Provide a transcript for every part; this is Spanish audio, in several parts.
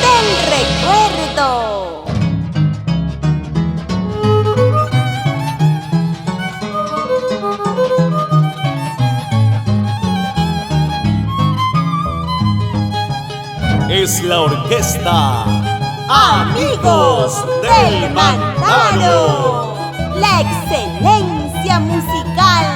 del recuerdo. Es la orquesta Amigos del Mantaro, la excelencia musical.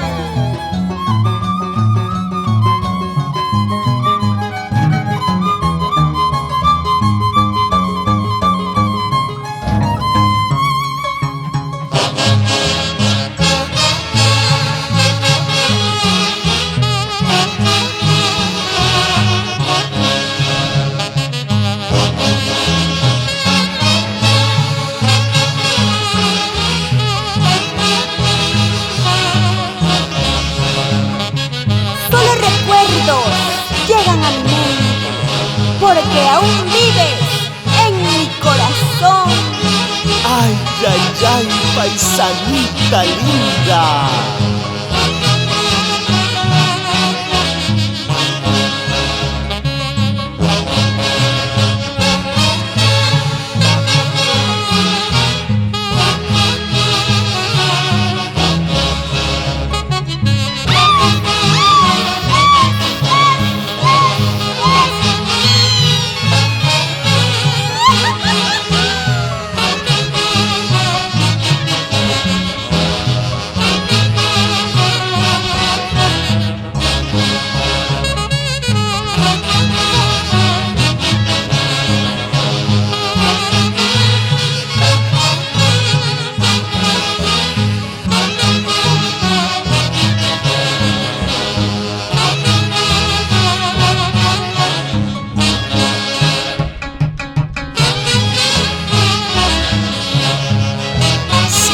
Llegan a mi mente, porque aún vives en mi corazón. Ay, ay, ay, paisanita linda.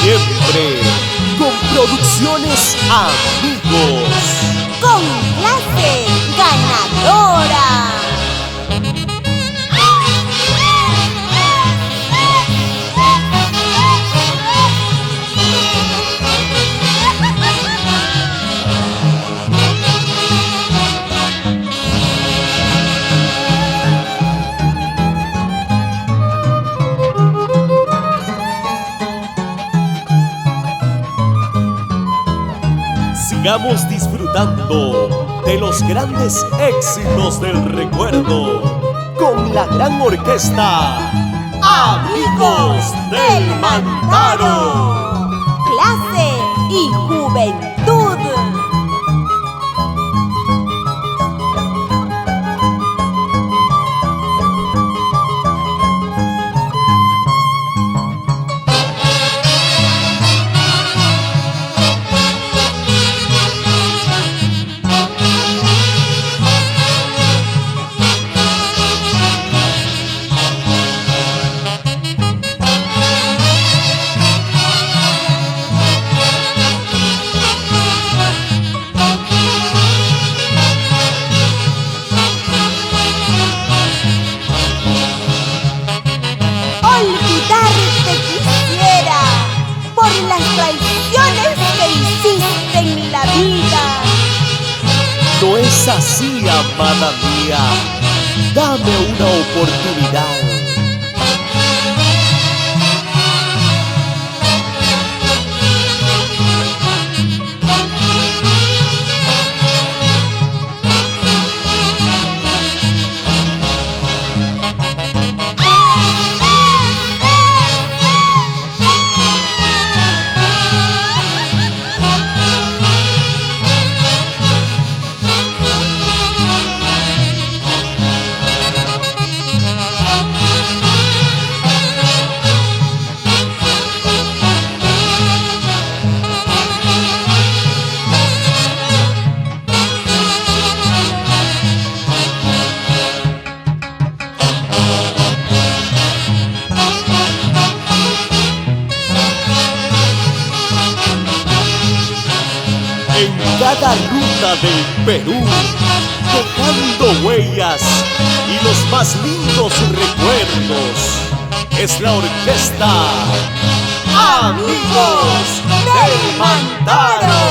Siempre con Producciones Amigos, con clase ganadora. Sigamos disfrutando de los grandes éxitos del recuerdo con la gran orquesta Amigos del Mantaro. Clase y juventud. Olvidarte quisiera por las traiciones que hiciste en la vida. No es así, amada mía. Dame una oportunidad. En cada ruta del Perú, dejando huellas y los más lindos recuerdos, es la orquesta Amigos del Mantaro.